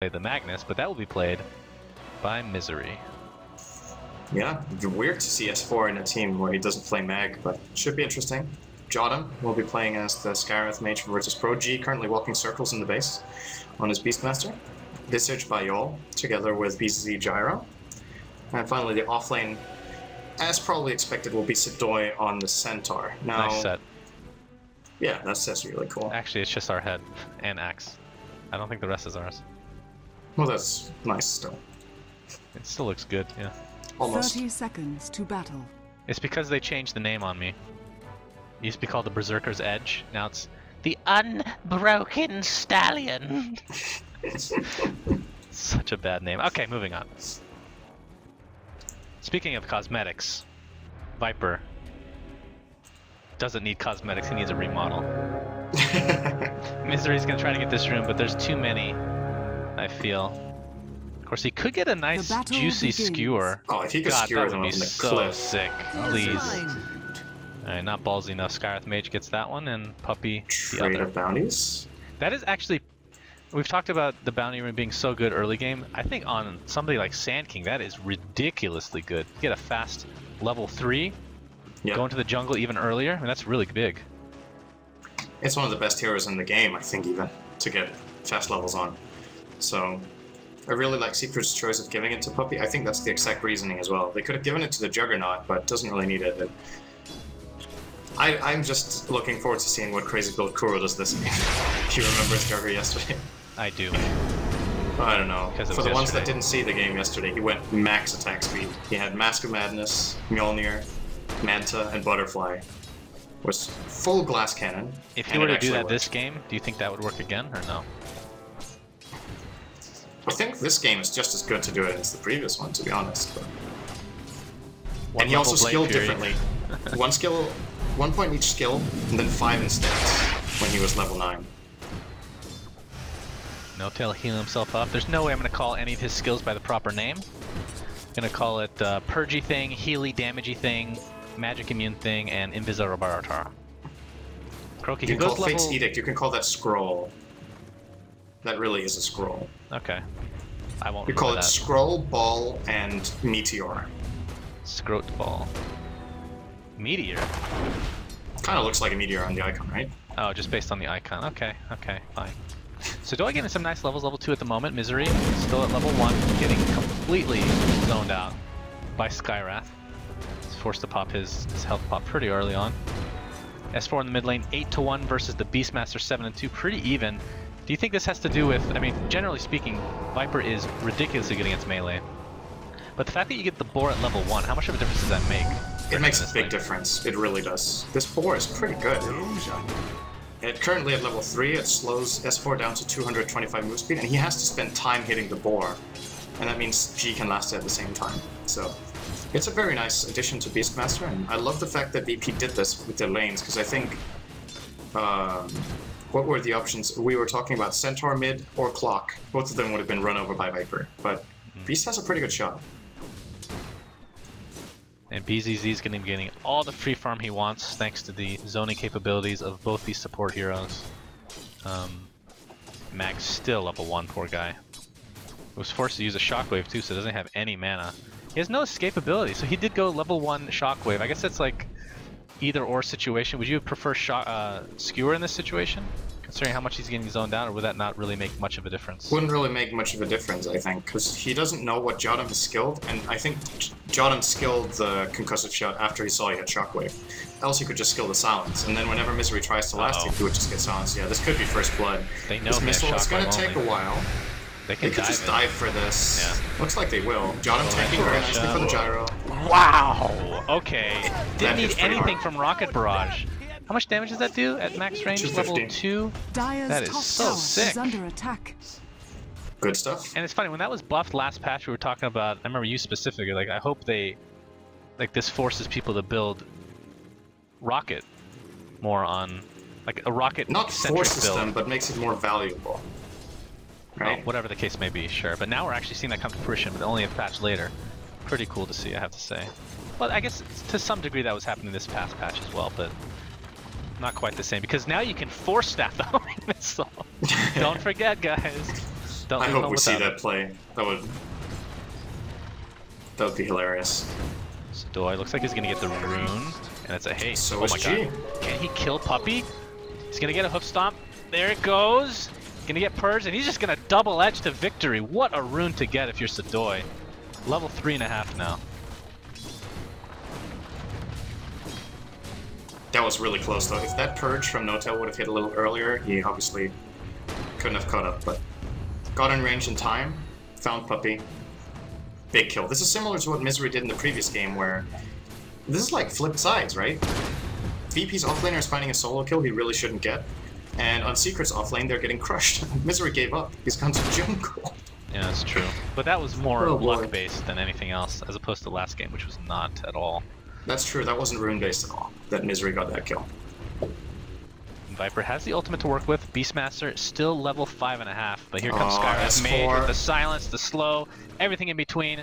play the Magnus, but that will be played by Misery. Yeah, weird to see S4 in a team where he doesn't play Mag, but should be interesting. Jotum will be playing as the Skywrath Mage for Virtus.Pro. G currently walking circles in the base on his Beastmaster. Visage by Yol, together with BZZ Gyro. And finally the offlane, as probably expected, will be Sidoi on the Centaur. Now, Nice set. yeah, that's really cool. Actually, it's just our head and axe. I don't think the rest is ours. Well, that's nice still. It still looks good, yeah. Almost. 30 seconds to battle. It's because they changed the name on me. It used to be called the Berserker's Edge. Now it's the Unbroken Stallion. Such a bad name. Okay, moving on. Speaking of cosmetics, Viper doesn't need cosmetics, he needs a remodel. Misery's gonna try to get this room, but there's too many, I feel. Of course, he could get a nice, juicy skewer. Oh, if he could skewer that them would be up in the so cliff. sick. Please. Alright, not ballsy enough. Skywrath Mage gets that one, and Puppy the Trade other. of bounties. That is actually... We've talked about the bounty room being so good early game. I think on somebody like Sand King, that is ridiculously good. You get a fast level 3, Yeah. go into the jungle even earlier. I mean, that's really big. It's one of the best heroes in the game, I think, even, to get fast levels on. So, I really like Secret's choice of giving it to Puppy. I think that's the exact reasoning as well. They could have given it to the Juggernaut, but doesn't really need it. And I'm just looking forward to seeing what Crazy Build Kuro does this game. He remembers Jugger yesterday. I do. I don't know. Because it For was the ones that yesterday. didn't see the game yesterday, he went max attack speed. He had Mask of Madness, Mjolnir, Manta, and Butterfly. Was full glass cannon. If and you were it to do actually that worked. this game, do you think that would work again, or no? I think this game is just as good to do it as the previous one, to be honest. But... One and he also level Blade skilled Fury. differently. One point each skill, and then 5 in stats when he was level 9. No Tail healing himself up. There's no way I'm going to call any of his skills by the proper name. I'm going to call it Purgy thing, Healy damagey thing, Magic immune thing, and Invisibaratar. Croaky, You he can goes call Fate's level... Edict, you can call that Scroll. That really is a scroll. Okay. I won't You call remember it that. Scroll, Ball, and Meteor. Scroat Ball. Meteor? Kind of looks like a meteor on the icon, right? Oh, just based on the icon. Okay, okay, fine. So Doi getting some nice levels, level 2 at the moment. Misery still at level 1, getting completely zoned out by Skywrath. He's forced to pop his health pop pretty early on. S4 in the mid lane, 8-1 versus the Beastmaster 7-2, pretty even. Do you think this has to do with, I mean, generally speaking, Viper is ridiculously good against melee. But the fact that you get the boar at level 1, how much of a difference does that make? It makes a big difference. It really does. This boar is pretty good. Currently at level 3, it slows S4 down to 225 move speed, and he has to spend time hitting the boar. And that means G can last it at the same time. So, it's a very nice addition to Beastmaster, and I love the fact that VP did this with their lanes, because I think... what were the options? We were talking about Centaur mid or Clock. Both of them would have been run over by Viper, but Beast has a pretty good shot. And BZZ is going to be getting all the free farm he wants thanks to the zoning capabilities of both these support heroes. Mag's still level 1, poor guy. Was forced to use a Shockwave too, so doesn't have any mana. He has no escapability, so he did go level 1 Shockwave. I guess that's like either or situation. Would you prefer Skewer in this situation? Considering how much he's getting zoned out, or would that not really make much of a difference? Wouldn't really make much of a difference, I think, because he doesn't know what Jotum has skilled, and I think Jotum skilled the concussive shot after he saw he had Shockwave. Else he could just skill the silence, and then whenever Misery tries to last, he would just get silenced. Yeah, this could be first blood. They know this they have missile is going to Shockwave take only. a while. They They could just dive for this. Yeah. Looks like they will. Jotum tanking very nicely for the gyro. Wow! Okay. Didn't need hits pretty anything hard. from Rocket Barrage. How much damage does that do at max range? 250. Level 2? Dire's That is top so tower sick. is under attack. Good stuff. And it's funny, when that was buffed last patch, we were talking about, I remember you specifically, like, I hope they, like, this forces people to build Rocket more on, like, a Rocket Not forces build. them, but makes it more valuable. Right? Well, whatever the case may be, sure. But now we're actually seeing that come to fruition, but only a patch later. Pretty cool to see, I have to say. Well, I guess to some degree that was happening this past patch as well, but not quite the same, because now you can force staff the homing missile. Don't forget, guys. Don't I leave hope home we see without that play. That would be hilarious. Sadoi looks like he's gonna get the rune, and it's a haste. So oh is my G. god. Can he kill Puppy? He's gonna get a hoof stomp. There it goes. Gonna get purged, and he's just gonna double edge to victory. What a rune to get if you're Sadoi. Level 3.5 now. That was really close though. If that purge from No-Tail would have hit a little earlier, he obviously couldn't have caught up, but got in range in time, found Puppy. Big kill. This is similar to what Misery did in the previous game, where this is like flipped sides, right? VP's offlaner is finding a solo kill he really shouldn't get, and on Secret's offlane they're getting crushed. Misery gave up. He's gone to jungle. Yeah, that's true. But that was more Oh, boy. luck-based than anything else, as opposed to last game, which was not at all. That's true. That wasn't rune-based at all. That Misery got that kill. Viper has the ultimate to work with. Beastmaster still level 5.5, but here comes Oh, Skywrath Mage S4. with the silence, the slow, everything in between.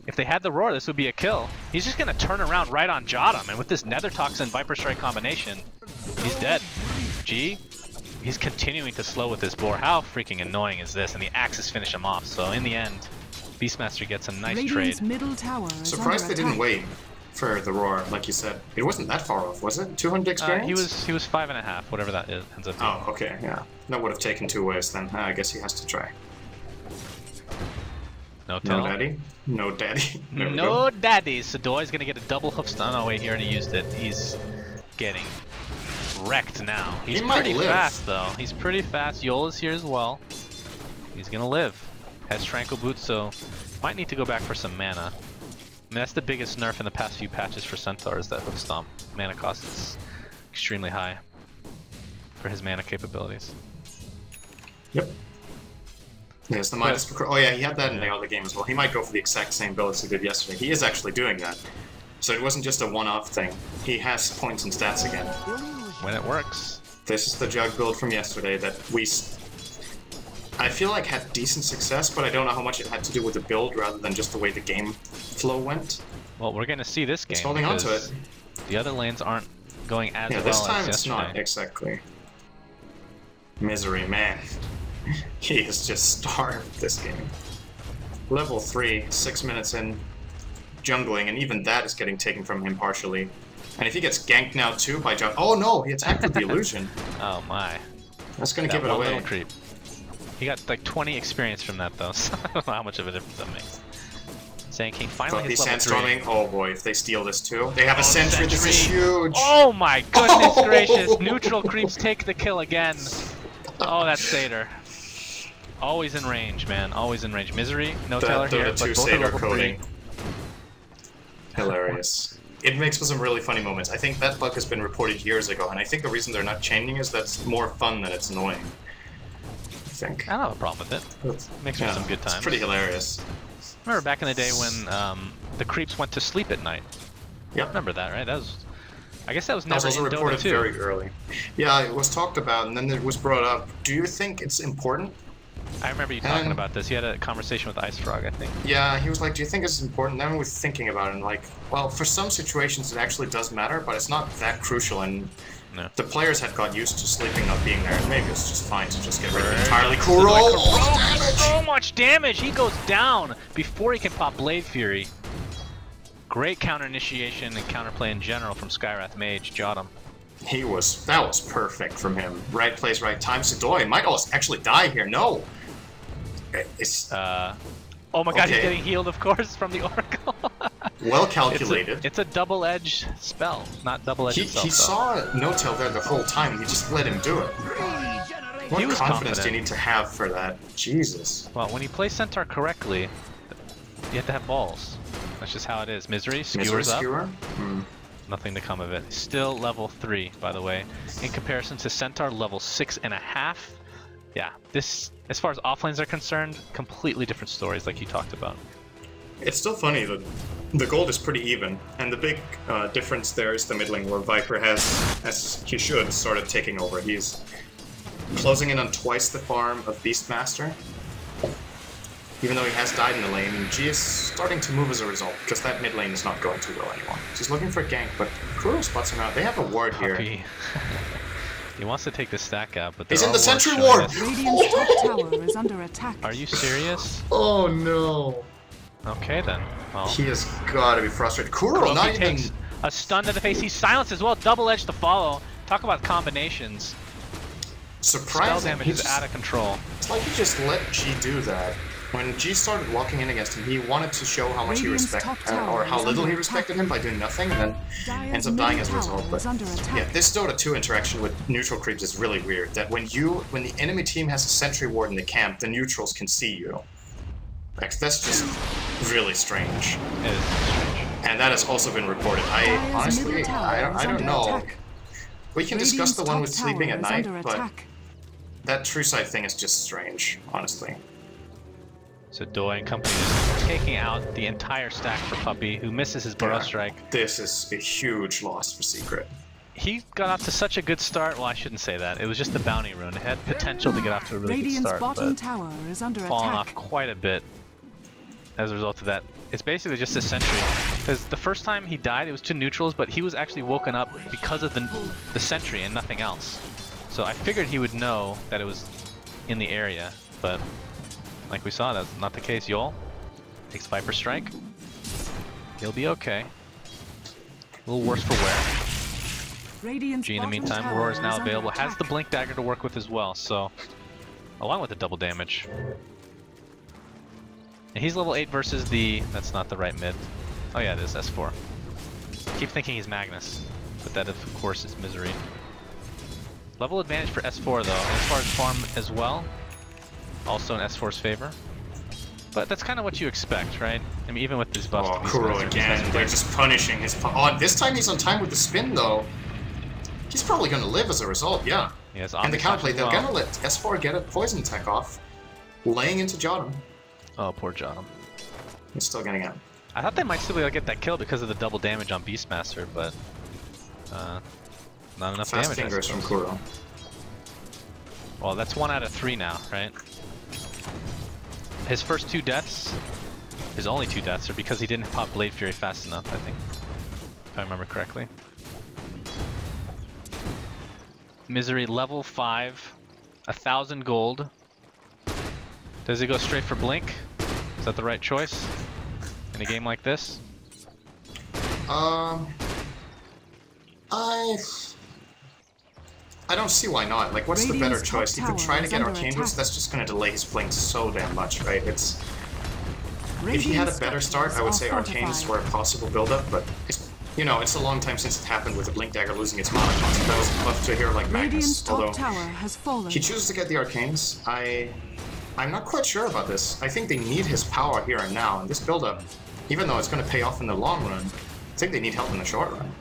If they had the roar, this would be a kill. He's just gonna turn around right on Jottam, and with this Nether Toxin Viper Strike combination, he's dead. G, he's continuing to slow with this boar. How freaking annoying is this? And the axes finish him off. So in the end, Beastmaster gets a nice Radiant's trade. middle tower is Surprised they under didn't attack. wait for the roar, like you said. It wasn't that far off, was it? 200 experience? He was 5.5, whatever that is, ends up being. Oh, okay, yeah. That would have taken 2 waves then. I guess he has to try. No No tail. daddy? No daddy. There we No go. daddy. Sadoi's gonna get a double hoof stun. Oh wait, he already used it. He's getting wrecked now. He's He might pretty live. fast though. He's pretty fast. Yola's here as well. He's gonna live. Has Tranquil Boots, so might need to go back for some mana. I mean, that's the biggest nerf in the past few patches for Centaur, is that hoof stomp. Mana cost is extremely high for his mana capabilities. Yep. Yes, the Midas. Oh yeah, he had that in the other game as well. He might go for the exact same build as he did yesterday. He is actually doing that. So it wasn't just a one-off thing. He has points and stats again. When it works. This is the Jug build from yesterday that I feel like had decent success, but I don't know how much it had to do with the build rather than just the way the game flow went. Well, we're gonna see this game. It's holding on to because it. The other lanes aren't going as Yeah, well this time as it's yesterday. not exactly. Misery, man. He has just starved this game. Level 3, 6 minutes in, jungling, and even that is getting taken from him partially. And if he gets ganked now too by Jung— oh no, he attacked with the illusion. Oh my. That's gonna That give it one away. little creep. He got like 20 experience from that though, so I don't know how much of a difference that makes. Sand King finally But hits he's level 3. sandstorming. Oh boy, if they steal this too. They have a Oh, sentry, this is sentry. huge! Oh my goodness gracious! Neutral creeps take the kill again. Oh, that's Satyr. Always in range, man. Always in range. Misery, no teller The here, but two both are Satyr level 3. coding. Hilarious. It makes for some really funny moments. I think that bug has been reported years ago, and I think the reason they're not changing is that's more fun than it's annoying. I think. I don't have a problem with it. Makes for some good times. It's pretty hilarious. Remember back in the day when the creeps went to sleep at night? Yep. Remember that, right? That was. I guess that was That was never also in Dota reported 2. very early. Yeah, it was talked about, and then it was brought up. Do you think it's important? I remember you talking about this. You had a conversation with Ice Frog, I think. Yeah, he was like, do you think it's important? Then we were thinking about it, and like, well, for some situations it actually does matter, but it's not that crucial, and No. the players have got used to sleeping not being there, and maybe it's just fine to just get rid of it entirely. So much damage! He goes down before he can pop Blade Fury. Great counter initiation and counterplay in general from Skywrath Mage. Jottam. That was perfect from him. Right place, right time. Sadoi might actually die here. No! It's Oh my god, he's Okay. getting healed, of course, from the Oracle. well calculated. It's a double-edged spell, not double-edged He itself. though. saw No-Tail there the whole time, he just let him do it. What He was confidence do you confident. need to have for that? Jesus. Well, when you play Centaur correctly, you have to have balls. That's just how it is. Misery skewers up. Skewer? Nothing to come of it. Still level 3, by the way. In comparison to Centaur, level 6.5. Yeah, this, as far as offlanes are concerned, completely different stories like you talked about. It's still funny that the gold is pretty even, and the big difference there is the mid lane where Viper has, as he should, started taking over. He's closing in on twice the farm of Beastmaster, even though he has died in the lane, and G is starting to move as a result, because that mid lane is not going too well anymore. She's looking for a gank, but Kuro spots him out. They have a ward here. Puppy. He wants to take the stack out, but he's in the sentry ward! Radiant's top tower is under attack. Are you serious? Oh no. Okay then. Well, He has gotta be frustrated. Kuro, not even... takes a stun to the face. He's silenced as well. Double edge to follow. Talk about combinations. Surprising. Spell damage is out of control. It's like he just let G do that. When G started walking in against him, he wanted to show how much he respected, or how little he respected him by doing nothing, and then ends up dying as a result. But yeah, this Dota 2 interaction with neutral creeps is really weird. That when the enemy team has a sentry ward in the camp, the neutrals can see you. Like, that's just really strange. It is strange. And that has also been reported. Honestly, I don't know. We can discuss the one with sleeping at night, but that true sight thing is just strange, honestly. So Doi and company is taking out the entire stack for Puppy, who misses his Burrow Strike. This is a huge loss for Secret. He got off to such a good start. Well, I shouldn't say that. It was just the bounty rune. It had potential to get off to a really good start, but fallen off quite a bit as a result of that. It's basically just a sentry. Because the first time he died, it was to neutrals, but he was actually woken up because of the sentry and nothing else. So I figured he would know that it was in the area, but like we saw, that's not the case. Yol takes Viper Strike. He'll be okay. A little worse for wear. G in the meantime, Aurora is now available. Has the Blink Dagger to work with as well, so along with the double damage. And he's level 8 versus the... That's not the right mid. Oh yeah, it is S4. Keep thinking he's Magnus, but that of course is Misery. Level advantage for S4 though, as far as farm as well. Also in S4's favor. But that's kind of what you expect, right? I mean, even with these buffs. Oh, Kuro again. They're just punishing his... Oh, this time he's on time with the spin though. He's probably going to live as a result, yeah. Yes, and the counterplay, they're going to let S4 get a poison attack off, laying into Jotum. Oh, poor Jotum. He's still getting out. I thought they might still be able to get that kill because of the double damage on Beastmaster, but not enough Fast damage. fingers from Kuro. Well, that's 1 out of 3 now, right? His first 2 deaths, his only 2 deaths, are because he didn't pop Blade Fury fast enough, I think. If I remember correctly. Misery level 5, 1,000 gold. Does he go straight for Blink? Is that the right choice in a game like this? I don't see why not. Like, what's the better choice? He could try to get Arcane Boost, that's just going to delay his Blink so damn much, right? It's... If he had a better start, I would say Arcanes were a possible build-up, but it's, you know, it's a long time since it happened with the Blink Dagger losing its mana concept. That was buff to a hero like Magnus, although he chooses to get the Arcanes. I'm not quite sure about this. I think they need his power here and now, and this build-up, even though it's going to pay off in the long run, I think they need help in the short run.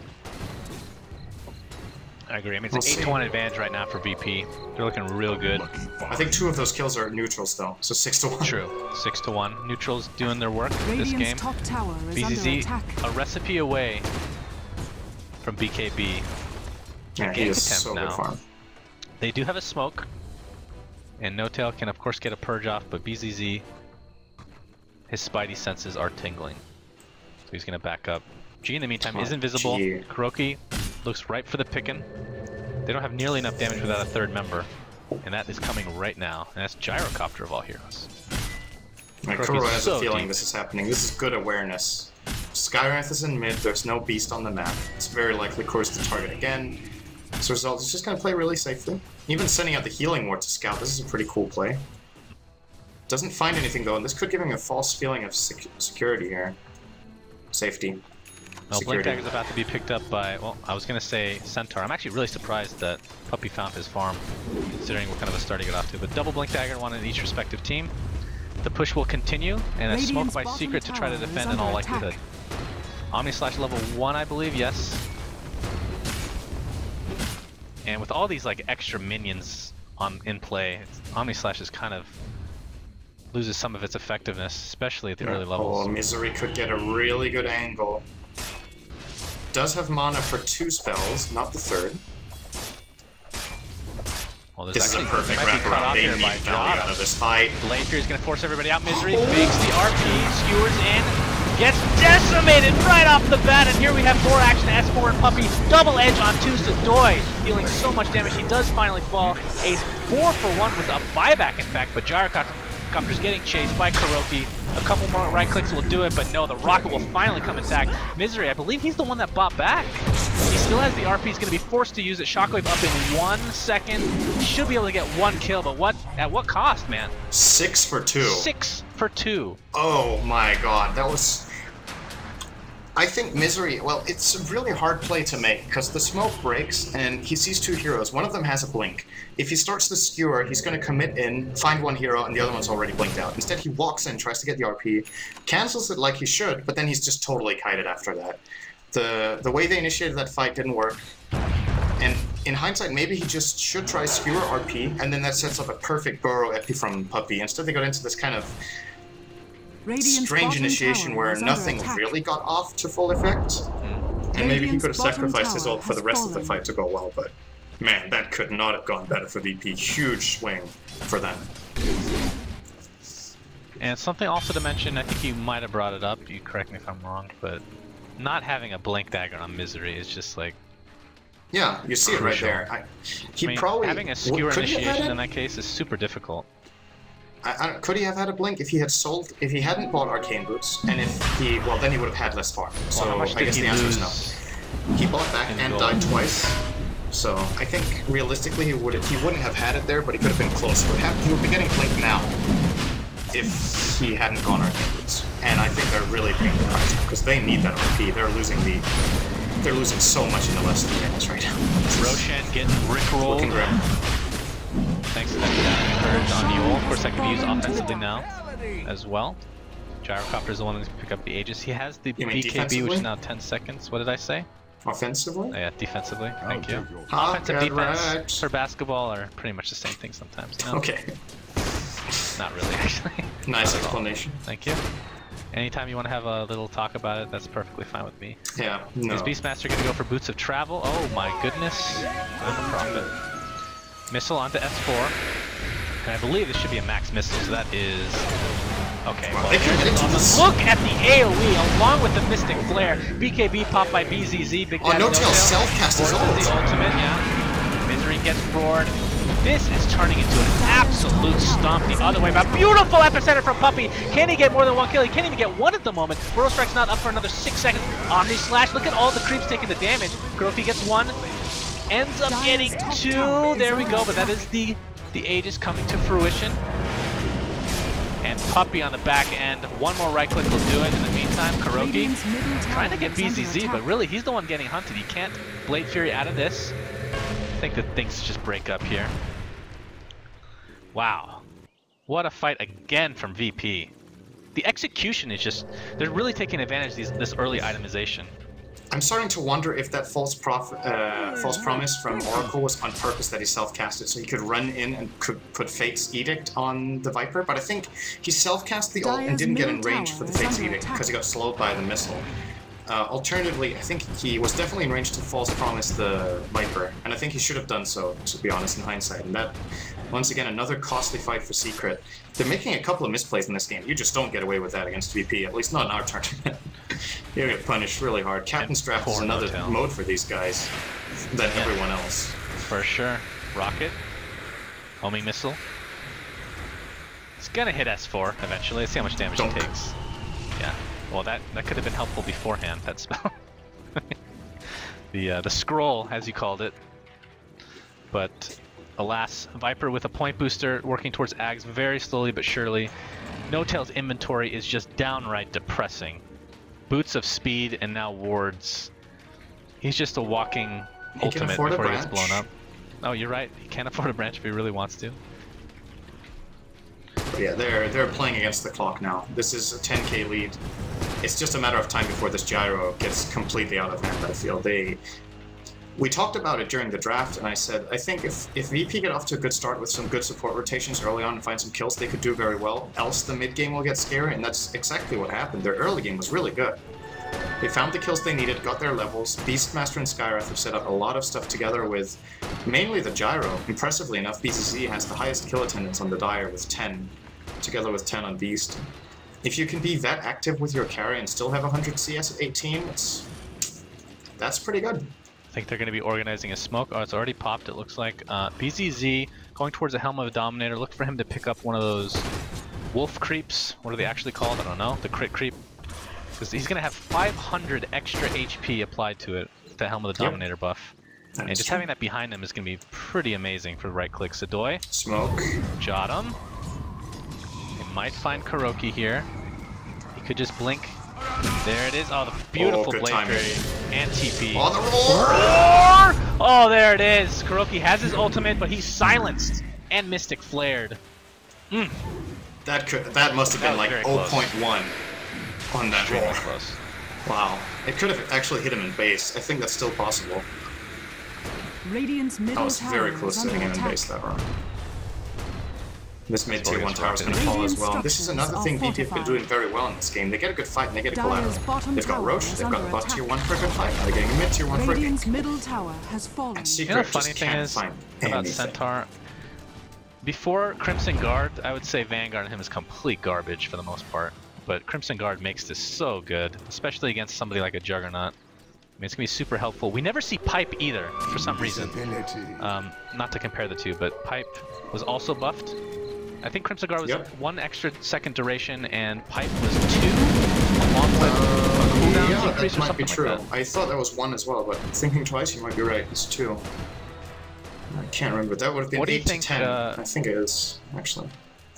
I agree. I mean, it's an 8-1 advantage right now for VP. They're looking real good. I think 2 of those kills are neutrals, though, so 6-1. True. 6-1. Neutrals doing their work this game. BZZ a recipe away from BKB. Yeah, he is so good farm. They do have a smoke, and No Tail can, of course, get a purge off, but BZZ, his spidey senses are tingling. So he's going to back up. G, in the meantime, is invisible. Kuroki looks right for the pickin'. They don't have nearly enough damage without a 3rd member. And that is coming right now. And that's Gyrocopter of all heroes. Kuro has a feeling this is happening. This is good awareness. Skywrath is in mid, there's no beast on the map. It's very likely Kuro's the target again. As a result, he's just going to play really safely. Even sending out the healing ward to scout, this is a pretty cool play. Doesn't find anything though, and this could give him a false feeling of security here. Safety. Well, Blink Dagger is about to be picked up by, well, I was going to say Centaur. I'm actually really surprised that Puppy found his farm, considering what kind of a start he got off to. But double Blink Dagger, 1 in each respective team. The push will continue, and a smoke by Secret to try to defend in all likelihood. Omni-Slash level 1, I believe, yes. And with all these like extra minions in play, Omni-Slash is kind of loses some of its effectiveness, especially at the early levels. Oh, Misery could get a really good angle. Does have mana for 2 spells, not the 3rd. Well, this is a perfect wraparound. They need value out of this fight. Blade Fury is going to force everybody out. Misery fakes the RP, skewers in. Gets decimated right off the bat, and here we have more action. S4 and Puppey, double edge on 2 Sadoy, dealing so much damage. He does finally fall. A 4-for-1 with a buyback, in fact, but Gyrocopter's getting chased by Kuroki. A couple more right clicks will do it, but no, the rocket will finally come attack. Misery, I believe he's the one that bought back. He still has the RP, he's going to be forced to use it. Shockwave up in 1 second. He should be able to get 1 kill, but at what cost, man? 6 for 2. 6 for 2. Oh my god, that was... I think Misery, well, it's a really hard play to make, because the smoke breaks, and he sees 2 heroes. One of them has a blink. If he starts the skewer, he's going to commit in, find 1 hero, and the other one's already blinked out. Instead, he walks in, tries to get the RP, cancels it like he should, but then he's just totally kited after that. The way they initiated that fight didn't work, and in hindsight, maybe he just should try skewer RP, and then that sets up a perfect burrow epi from Puppey. Instead, they got into this kind of strange initiation where nothing really got off to full effect, and maybe he could have sacrificed his ult for the rest of the fight to go well, but man, that could not have gone better for VP. Huge swing for them. And something also to mention, I think you might have brought it up, you correct me if I'm wrong, but not having a blink dagger on Misery is just like... Yeah, you see crucial. It right there. I mean, probably... Having a skewer initiation in that case is super difficult. Could he have had a blink if he had if he hadn't bought Arcane Boots, and if he, well, then he would have had less farm. So well, I guess the answer is no. He bought back and died twice, so I think realistically he wouldn't have had it there, but he could have been close. He would be getting blink now if he hadn't gone Arcane Boots, and I think they're really paying the price now because they need that RP. They're losing so much in the less than minutes right now. Roshan getting rickrolled. Looking grim. Thanks to that courage on Yule. Of course, that can be used offensively now as well. Gyrocopter is the one who's pick up the Aegis. He has the BKB, which is now 10 seconds. What did I say? Offensively? Oh, yeah, defensively. Thank you. Offensive defense for basketball are pretty much the same thing sometimes. You know? Okay. Not really, actually. Nice explanation. Thank you. Anytime you want to have a little talk about it, that's perfectly fine with me. Yeah, no. Is Beastmaster going to go for Boots of Travel? Oh my goodness. What a profit. Missile onto S4, and I believe this should be a max missile, so that is... Okay, well, look at the AoE along with the Mystic Flare. BKB popped by BZZ, Big Daddy No-Tail self-cast his ult. The ultimate, yeah. Misery gets roared. This is turning into an absolute stomp the other way. But beautiful epicenter from Puppey. Can he get more than 1 kill? He can't even get 1 at the moment. Burrow Strike's not up for another 6 seconds. Omni Slash, look at all the creeps taking the damage. Kuroki gets 1. Ends up getting 2, there we go, but that is the Aegis coming to fruition. And Puppey on the back end, 1 more right click will do it. In the meantime, Kuroki trying to get BZZ, but really he's the one getting hunted. He can't Blade Fury out of this. I think that things just break up here. Wow, what a fight again from VP. The execution is just, they're really taking advantage of this early itemization. I'm starting to wonder if that false promise from Oracle was on purpose that he self-casted, so he could run in and could put Fate's Edict on the Viper, but I think he self-cast the ult and didn't get in range for the Fate's Edict because he got slowed by the missile. Alternatively, I think he was definitely in range to false promise the Viper, and I think he should have done so, to be honest, in hindsight. And that, once again, another costly fight for Secret. They're making a couple of misplays in this game. You just don't get away with that against VP, at least not in our tournament. You get punished really hard. Captain's Draft is another mode for these guys than everyone else. For sure. Rocket. Homing Missile. It's gonna hit S4 eventually. Let's see how much damage it takes. Yeah. Well, that could have been helpful beforehand, that spell. The scroll, as you called it. But alas, Viper with a point booster working towards Ags very slowly but surely. No-Tail's inventory is just downright depressing. Boots of speed and now wards. He's just a walking ultimate before he gets blown up. Oh, you're right. He can't afford a branch if he really wants to. But yeah, they're playing against the clock now. This is a 10k lead. It's just a matter of time before this gyro gets completely out of hand, I feel. We talked about it during the draft, and I said, I think if VP get off to a good start with some good support rotations early on and find some kills, they could do very well. Else the mid game will get scary, and that's exactly what happened. Their early game was really good. They found the kills they needed, got their levels. Beastmaster and Skywrath have set up a lot of stuff together with mainly the gyro. Impressively enough, BzzZ has the highest kill attendance on the Dire with 10, together with 10 on Beast. if you can be that active with your carry and still have 100 CS at 18, that's pretty good. I think they're going to be organizing a smoke. Oh, it's already popped, it looks like. BZZ going towards the helm of a Dominator. Look for him to pick up one of those wolf creeps. What are they actually called? I don't know. The crit creep. Because he's going to have 500 extra HP applied to it with the helm of the Dominator buff. That and is just true. having that behind him is going to be pretty amazing for right click. Sadoy. Smoke. Jot him. He might find Kuroki here. He could just blink. There it is. Oh, the beautiful good Blade timing. Fairy and TP. Oh, the roar! Oh, there it is. Kuroki has his ultimate, but he's silenced and Mystic flared. That must have been like very close. 0.1 on that Really roll. close. Wow. It could have actually hit him in base. I think that's still possible. Radiant's I middle was tower very close is to hitting under him in attack. base that round. This mid tier 1 Radiant's tower is going to rocket. fall as Radiant well. This is another thing structures VP have been are doing very well in this game. They get a good fight and they get a collateral. Dire's bottom They've got tower Roche, is they've got under bot attack. tier 1 for a good fight. They're getting a mid tier 1 for a Radiant's gank. middle tower has fallen. And You know, Secret the funny just thing can't is find about anything. Centaur, before Crimson Guard, I would say Vanguard and him is complete garbage for the most part. But Crimson Guard makes this so good, especially against somebody like a Juggernaut. I mean, it's going to be super helpful. We never see Pipe either, for some reason. Not to compare the two, but Pipe was also buffed. I think Crimson Guard was 1 extra second duration, and Pipe was 2, along with a cooldown Yeah, decrease that or might be something true. like that. I thought that was 1 as well, but thinking twice, you might be right. It's 2. I can't remember. That would have been What do you 8 to think, 10. I think it is, actually.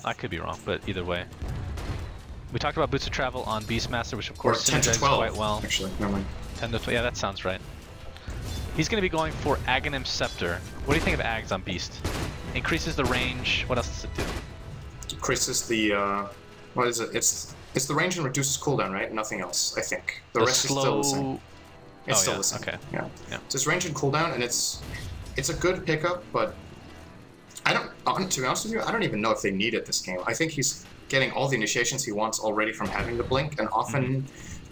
I could be wrong, but either way. We talked about Boots of Travel on Beastmaster, which of Or course 10 to synergizes 12, quite well. actually. Never mind. 10 to 12, yeah, that sounds right. He's going to be going for Aghanim Scepter. What do you think of Ags on Beast? Increases the range. What else does it do? Increases the, what is it? It's the range and reduces cooldown, right? Nothing else, I think. The rest is still the same. It's still the same. Okay. Yeah. Yeah. So it's range and cooldown, and it's a good pickup, but I don't. To be honest with you, I don't even know if they need it this game. I think he's getting all the initiations he wants already from having the blink, and often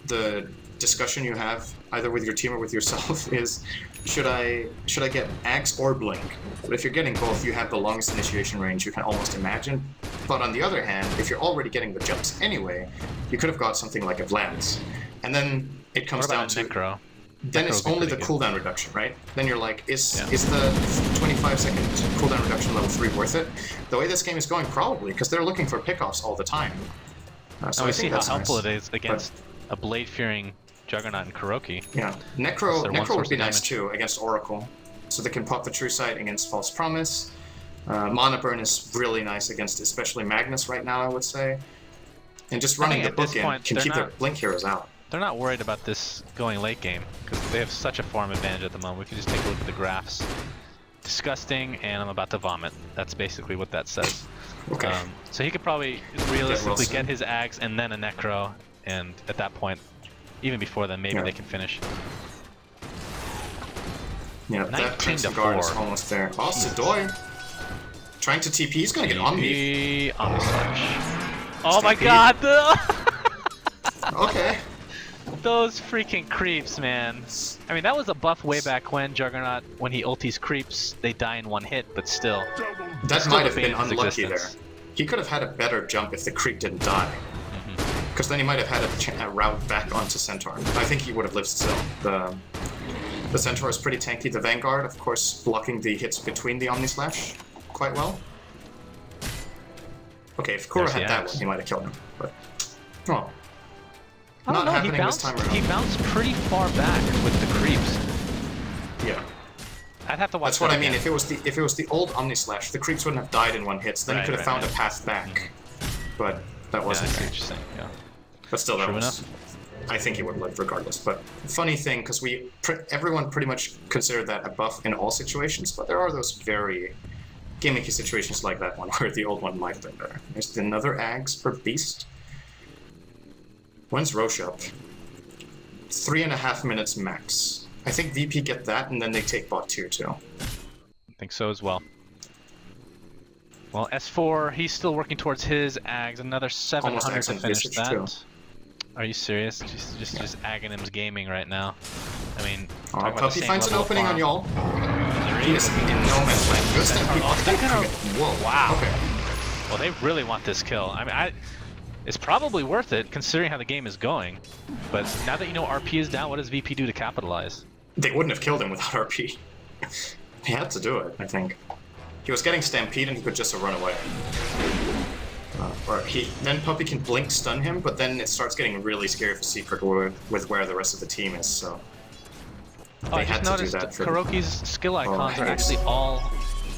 the discussion you have either with your team or with yourself is, should I get Axe or blink? But if you're getting both, you have the longest initiation range you can almost imagine. But on the other hand, if you're already getting the jumps anyway, you could have got something like a Lance, and then it comes What about down a to Necro? then Necro it's would be only the pretty cooldown reduction, right? Then you're like, is Yeah. the 25-second cooldown reduction level 3 worth it? The way this game is going, probably, because they're looking for pickoffs all the time. So we I see think how that's helpful nice. it is against a blade-fearing Juggernaut and Kuroki. Yeah, Necro They're one would source be of nice damage. too against Oracle, so they can pop the True Sight against False Promise. Mana Burn is really nice against especially Magnus right now, I would say. And just running think the at this book in point, can they're keep their not- Blink heroes out. They're not worried about this going late game, because they have such a farm advantage at the moment. We can just take a look at the graphs. Disgusting, and I'm about to vomit. That's basically what that says. Okay. So he could probably realistically Wilson. get his Ags and then a Necro, and at that point, even before then, maybe Yeah. they can finish. Yeah, 19 that Crimson to Guard is 4. almost there. Oh, Sadoy! Trying to TP, he's gonna get Omni. Omnislash. Oh my Stampede. god! Okay. Those freaking creeps, man. I mean, that was a buff way back when Juggernaut, when he ultis creeps, they die in 1 hit, but still. That Still might have the been bane of his unlucky there. existence. He could have had a better jump if the creep didn't die. Because then he might have had a route back onto Centaur. I think he would have lived still. The Centaur is pretty tanky. The Vanguard, of course, blocking the hits between the Omnislash quite well. Okay, if Kura There's the had that axe. one, he might have killed him. But, oh. I don't Not know, happening this time around. he bounced pretty far back with the creeps. Yeah. I'd have to watch That's what that I mean. again. If it was the old Omnislash, the creeps wouldn't have died in 1 hit, so then Right, he could have right, found right. a path back. But that Yeah, I wasn't see there. what you're saying, yeah. But still, that True was... enough. I think he would have lived regardless. But funny thing, because everyone pretty much considered that a buff in all situations, but there are those very gimmicky situations like that one where the old one might have been better. There's another Ags for Beast. When's Roche up? 3.5 minutes max. I think VP get that, and then they take bot tier 2. I think so as well. Well, S4, he's still working towards his Ags. Another 700 Ags to on finish Visage, that. too. Are you serious? Just Aghanim's gaming right now. I mean, Oh, talk about the Puppy same finds an level of opening on farm. y'all. Misery. He is in no man's land. Good Stampede. Oh, they're gonna- Whoa. Wow. Okay. Well, they really want this kill. I mean, It's probably worth it, considering how the game is going. But now that you know RP is down, what does VP do to capitalize? They wouldn't have killed him without RP. He had to do it, I think. He was getting stampede and he could just run away. Then Puppey can blink stun him, but then it starts getting really scary for Secret with where the rest of the team is, so... Oh, I just noticed Kuroki's skill icons are actually all,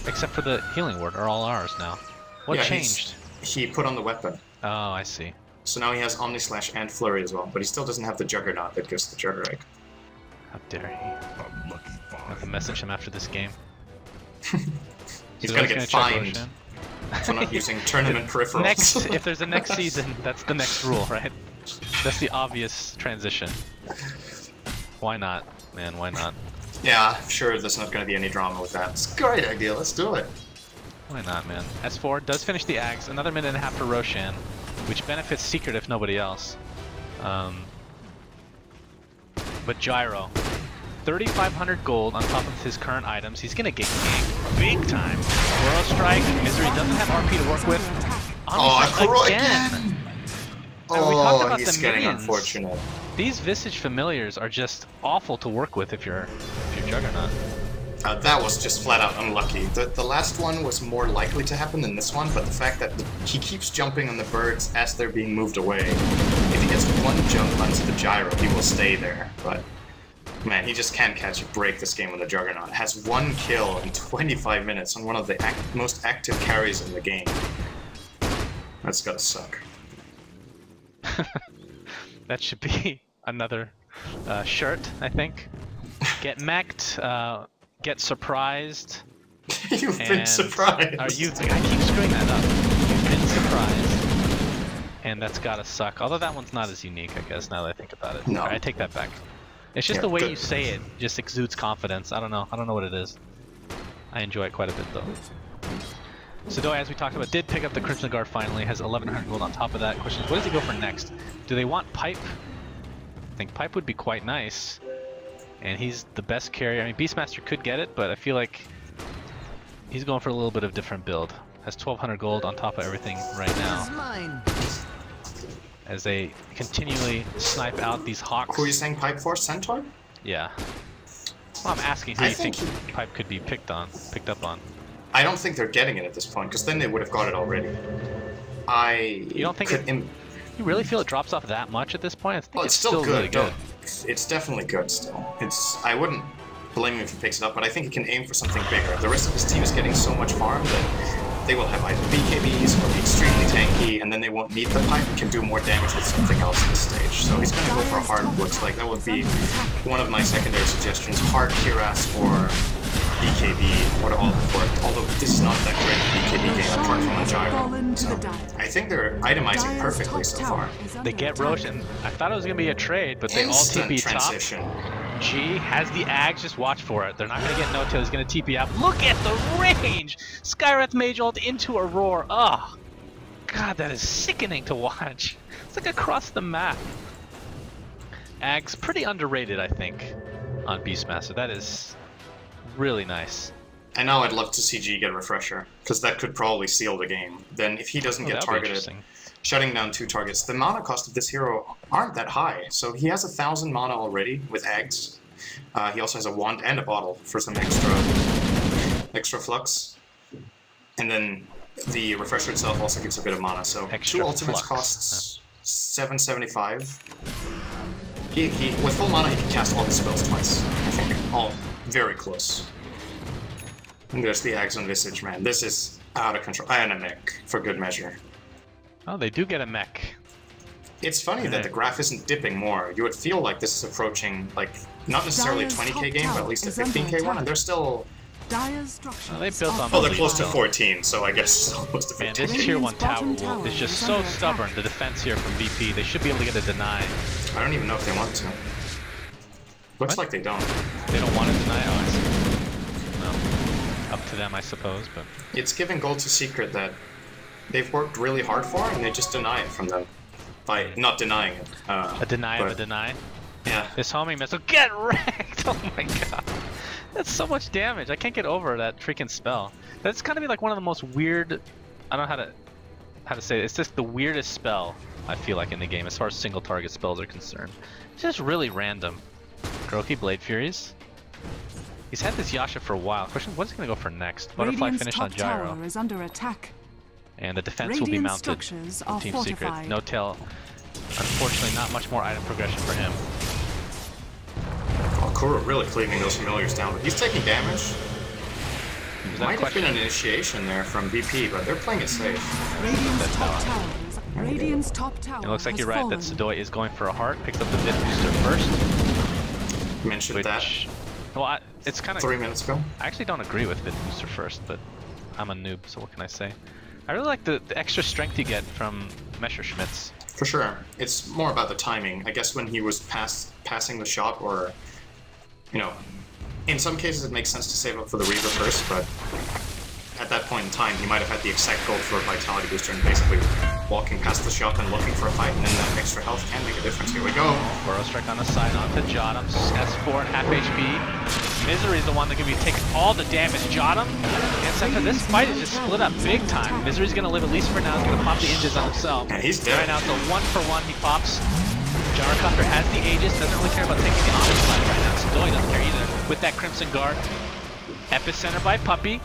except for the healing ward, are all ours now. What changed? He put on the weapon. Oh, I see. So now he has Omni Slash and Flurry as well, but he still doesn't have the Juggernaut that gives the Jugger Egg. How dare he? I have to message him after this game. He's gonna get fined for not using tournament peripherals. Next, if there's a next season, that's the next rule, right? That's the obvious transition. Why not, man? Why not? Yeah, I'm sure there's not going to be any drama with that. It's a great idea. Let's do it. Why not, man? S4 does finish the Ags. Another minute and a half for Roshan, which benefits Secret if nobody else. But Gyro, 3,500 gold on top of his current items. He's gonna get ganked big time. Whirl Strike, Misery doesn't have RP to work with. Again! Oh, he's getting unfortunate. These Visage Familiars are just awful to work with if you're Juggernaut. That was just flat out unlucky. The last one was more likely to happen than this one, but the fact that he keeps jumping on the birds as they're being moved away, if he gets one jump onto the Gyro, he will stay there. But man, he just can't catch a break this game with the Juggernaut. Has one kill in 25 minutes on one of the most active carries in the game. That's gotta suck. That should be another shirt, I think. Get mech'd, get surprised. You've been surprised. I keep screwing that up. You've been surprised. And that's gotta suck. Although that one's not as unique, I guess, now that I think about it. No. I take that back. It's just the way you say it just exudes confidence. I don't know what it is. I enjoy it quite a bit, though. Sadoy, as we talked about, did pick up the Crimson Guard finally, has 1,100 gold on top of that. Question is, what does he go for next? Do they want Pipe? I think Pipe would be quite nice. And he's the best carrier. I mean, Beastmaster could get it, but I feel like he's going for a little bit of different build. Has 1,200 gold on top of everything right now. As they continually snipe out these Hawks. Who are you saying Pipe for? Centaur? Yeah. Well, I'm asking who you think Pipe could be picked up on. I don't think they're getting it at this point, because then they would have got it already. You don't think you really feel it drops off that much at this point? I think it's still good. Really good. It's definitely good still. I wouldn't blame him if he picks it up, but I think he can aim for something bigger. The rest of his team is getting so much farm that they will have either BKBs or be extremely tanky, and then they won't need the Pipe and can do more damage with something else in this stage. So he's going to go for a hard looks like. That would be one of my secondary suggestions. Hard Kiras or BKB would all have worked, although this is not that great BKB game apart from a Gyro. So I think they're itemizing perfectly so far. They get Roshan. I thought it was going to be a trade, but they all TP transition. Top. G has the Ags, just watch for it. They're not going to get no-tail, he's going to TP out. Look at the range! Skywrath Mage ult into a roar. Oh, God, that is sickening to watch. It's like across the map. Ags, pretty underrated, I think, on Beastmaster. That is really nice. And now I'd love to see G get a refresher, because that could probably seal the game. Then if he doesn't get targeted, shutting down 2 targets, the mana cost of this hero aren't that high. So he has 1,000 mana already with eggs. He also has a wand and a bottle for some extra flux. And then the refresher itself also gives a bit of mana. So extra 2 ultimates costs 775. With full mana he can cast all his spells twice. I think all very close. And there's the Ags on Visage, man. This is out of control. And a mech, for good measure. Oh, they do get a mech. It's funny that the graph isn't dipping more. You would feel like this is approaching, like, not necessarily a 20k game, but at least a 15k one, and they're still... Oh, they built on they're close to 14, so I guess it's almost a 15. Man, this tier 1 tower wolf is just so stubborn. The defense here from VP, they should be able to get a deny. I don't even know if they want to. Looks like they don't. They don't want to deny? Oh, I see. No. Up to them, I suppose, but... It's giving gold to Secret that they've worked really hard for, and they just deny it from them. By not denying it. A deny of a deny? Yeah. This homing missile, get wrecked! Oh my god. That's so much damage. I can't get over that freaking spell. That's kind of like one of the most weird... I don't know how to say it. It's just the weirdest spell I feel like, in the game, as far as single target spells are concerned. It's just really random. Groki Blade Furies. He's had this Yasha for a while. Question, what's he going to go for next? Butterfly finish on Gyro. Tower is under attack. And the defense will be mounted structures from are Team fortified. Secret. No tail. Unfortunately, not much more item progression for him. Oh, Kuro really cleaving those familiars down, but he's taking damage. Might have been an initiation there from VP, but they're playing it safe. Radiant's top tower. It looks like you're right fallen. that Sudoi is going for a heart. Picks up the Vit booster first. Mentioned that. Well, it's kind of 3 minutes ago. I actually don't agree with Vit booster first, but I'm a noob, so what can I say? I really like the extra strength you get from Messerschmitts. For sure. It's more about the timing. I guess when he was passing the shot, or, you know, in some cases it makes sense to save up for the Reaver first, but at that point in time he might have had the exact gold for a Vitality Booster and basically walking past the shop and looking for a fight, and then that extra health can make a difference. Here we go. Burrow Strike on the side onto Jottam. S4 half HP. Misery is the one that can be taking all the damage. Jottam and Center. This fight is just split up big time. Misery's gonna live at least for now. He's gonna pop the Aegis on himself. And he's dead. Right now, so 1-for-1 he pops. Gyrocopter has the Aegis, doesn't really care about taking the Omni Slash right now. Sudoi doesn't care either. With that Crimson Guard. Epicenter by Puppey.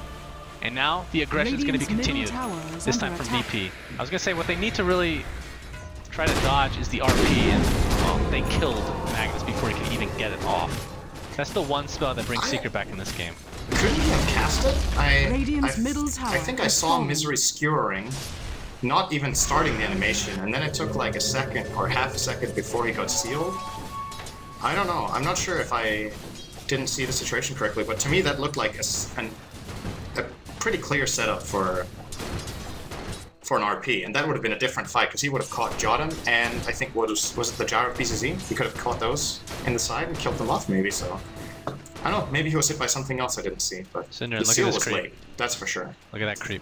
And now the aggression is going to be continued, this time from VP. I was going to say what they need to really try to dodge is the RP, and well, they killed Magnus before he could even get it off. That's the one spell that brings Secret back in this game. Couldn't he have cast it? I think I saw Misery skewering, not even starting the animation, and then it took like a second or half a second before he got sealed. I don't know. I'm not sure if I didn't see the situation correctly, but to me that looked like a pretty clear setup for an RP, and that would have been a different fight because he would have caught Jottam, and I think was it the Gyro BZZ? He could have caught those in the side and killed them off, maybe. So I don't know. Maybe he was hit by something else I didn't see, but Syndra, the seal look at was this creep. late. That's for sure. Look at that creep.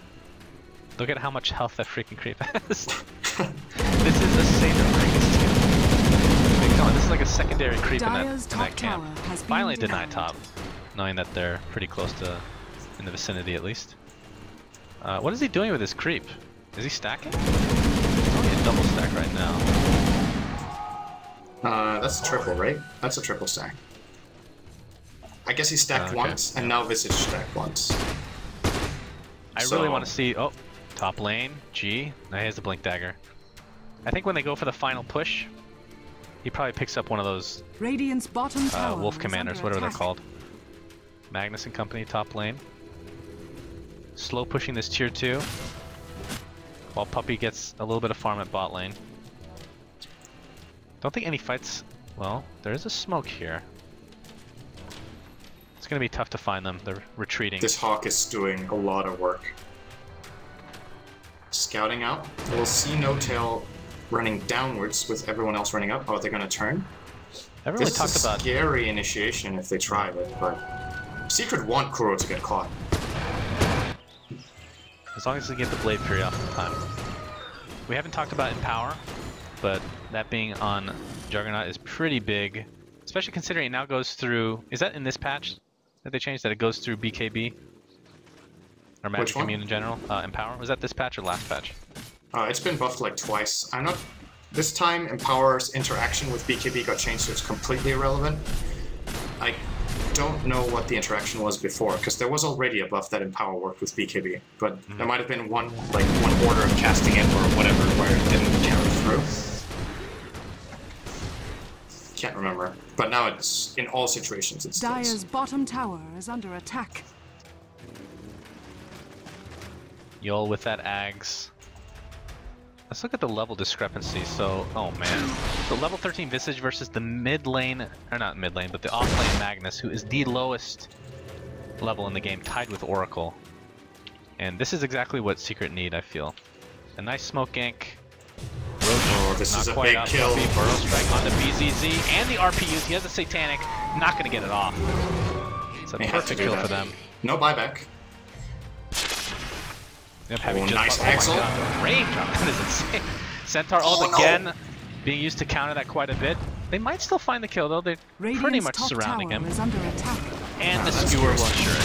Look at how much health that freaking creep has. This is a Satyr thing. Come on, this is like a secondary creep in that camp. Finally deny top, knowing that they're pretty close to. In the vicinity, at least. What is he doing with his creep? Is he stacking? It's only a double stack right now. That's a triple, right? That's a triple stack. I guess he stacked once, and now Visage stacked once. I really want to see... Oh, top lane, G. Now he has the Blink Dagger. I think when they go for the final push, he probably picks up one of those Radiant's bottom tower Wolf Commanders, whatever they're called. Magnus and company, top lane. Slow pushing this tier 2 while Puppey gets a little bit of farm at bot lane. Don't think any fights... Well, there is a smoke here. It's going to be tough to find them. They're retreating. This Hawk is doing a lot of work. Scouting out. We'll see No Tail running downwards with everyone else running up. Oh, they're going to turn? Everyone this talked is a about scary initiation if they try it, but Secret want Kuro to get caught. as long as they get the Blade Fury off in time. We haven't talked about Empower, but that being on Juggernaut is pretty big, especially considering it now goes through... Is that in this patch that they changed, that it goes through BKB? Or Magic Commune in general? Empower? Was that this patch or last patch? It's been buffed like twice. I'm not... This time, Empower's interaction with BKB got changed, so it's completely irrelevant. I don't know what the interaction was before, because there was already a buff that Empower worked with BKB, but there might have been one order of casting it or whatever where it didn't carry through. Can't remember, but now it's in all situations. It's Dire's bottom tower is under attack. Yol with that Ags. Let's look at the level discrepancy. So, oh man. The level 13 Visage versus the mid lane, or not mid lane, but the off lane Magnus, who is the lowest level in the game, tied with Oracle. And this is exactly what Secret need, I feel. A nice smoke gank. Oh, this is a big kill. Burrow Strike on the BZZ and the RPUs. He has a Satanic, not going to get it off. It's a perfect kill for them. No buyback. Yep, nice Axel. Range on that is insane. Centaur ult again, being used to counter that quite a bit. They might still find the kill though. They're pretty much surrounding him. Is under attack. And the skewer will ensure it.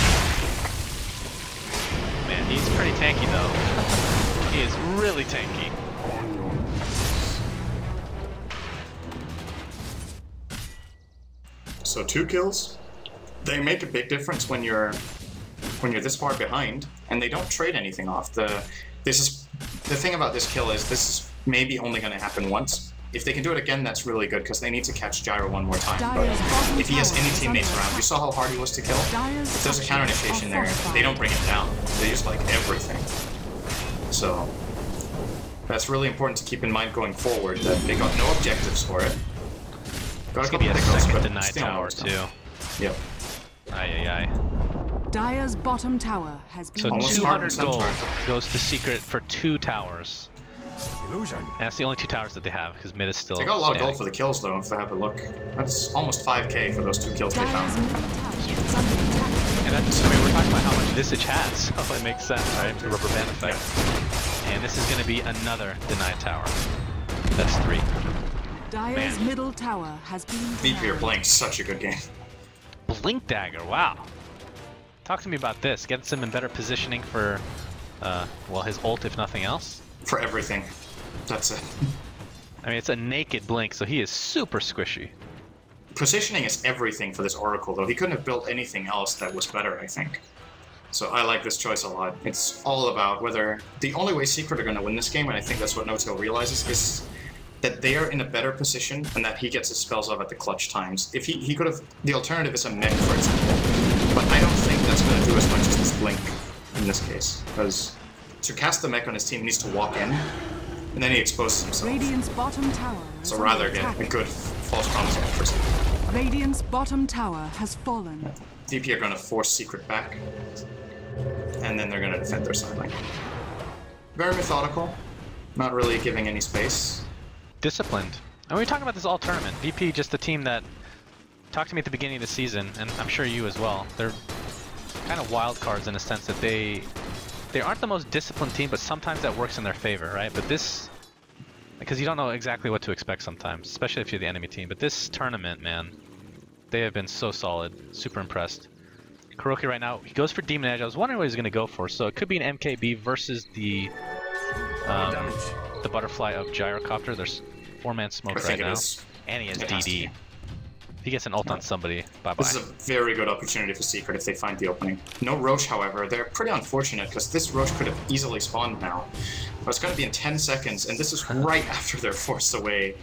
Man, he's pretty tanky though. He is really tanky. So 2 kills. They make a big difference when you're this far behind, and they don't trade anything off. The thing about this kill is this is maybe only going to happen once. If they can do it again, that's really good, because they need to catch Gyro one more time. But if he has any teammates around, you saw how hard he was to kill? If there's a counter initiation there, they don't bring it down. They use like everything. So that's really important to keep in mind going forward, that they got no objectives for it. Got a couple of second denied tower too. Yep. Aye. Dire's bottom tower has been... So almost 200 gold goes to Secret for 2 towers. Illusion. And that's the only 2 towers that they have, because mid is still They got a lot of standing. gold for the kills though, if I have a look. That's almost 5k for those 2 kills they found. And that's, I mean, we're talking about how much Visage has, so it makes sense, right? The rubber band effect. Yeah. And this is going to be another denied tower. That's 3. Dire's middle tower has been... VP are playing such a good game. Blink Dagger, wow. Talk to me about this. Gets him in better positioning for, well, his ult, if nothing else. For everything. That's it. I mean, it's a naked blink, so he is super squishy. Positioning is everything for this Oracle, though. He couldn't have built anything else that was better, I think. So I like this choice a lot. It's all about whether... The only way Secret are going to win this game, and I think that's what No-Tail realizes, is that they are in a better position and that he gets his spells off at the clutch times. If he could have... The alternative is a mech, for example. But I don't think that's going to do as much as this blink in this case. Because to cast the mech on his team, he needs to walk in, and then he exposes himself. Radiant's bottom tower So rather get a good false promise off for Secret. Radiant's bottom tower has fallen. DP are going to force Secret back, and then they're going to defend their side lane. Very methodical, not really giving any space. Disciplined. And we talk about this all tournament. VP, just the team that talked to me at the beginning of the season, and I'm sure you as well. They're kind of wild cards in a sense that they aren't the most disciplined team, but sometimes that works in their favor, right? But this, because you don't know exactly what to expect sometimes, especially if you're the enemy team. But this tournament, man, they have been so solid. Super impressed. Kuroki right now, he goes for Demon Edge. I was wondering what he's going to go for. So it could be an MKB versus the butterfly of Gyrocopter. There's 4-man smoke right now. And he has DD. If he gets an ult on somebody, bye-bye. This is a very good opportunity for Secret if they find the opening. No Roche, however. They're pretty unfortunate, because this Roche could have easily spawned now. But it's going to be in 10 seconds, and this is right after they're forced away.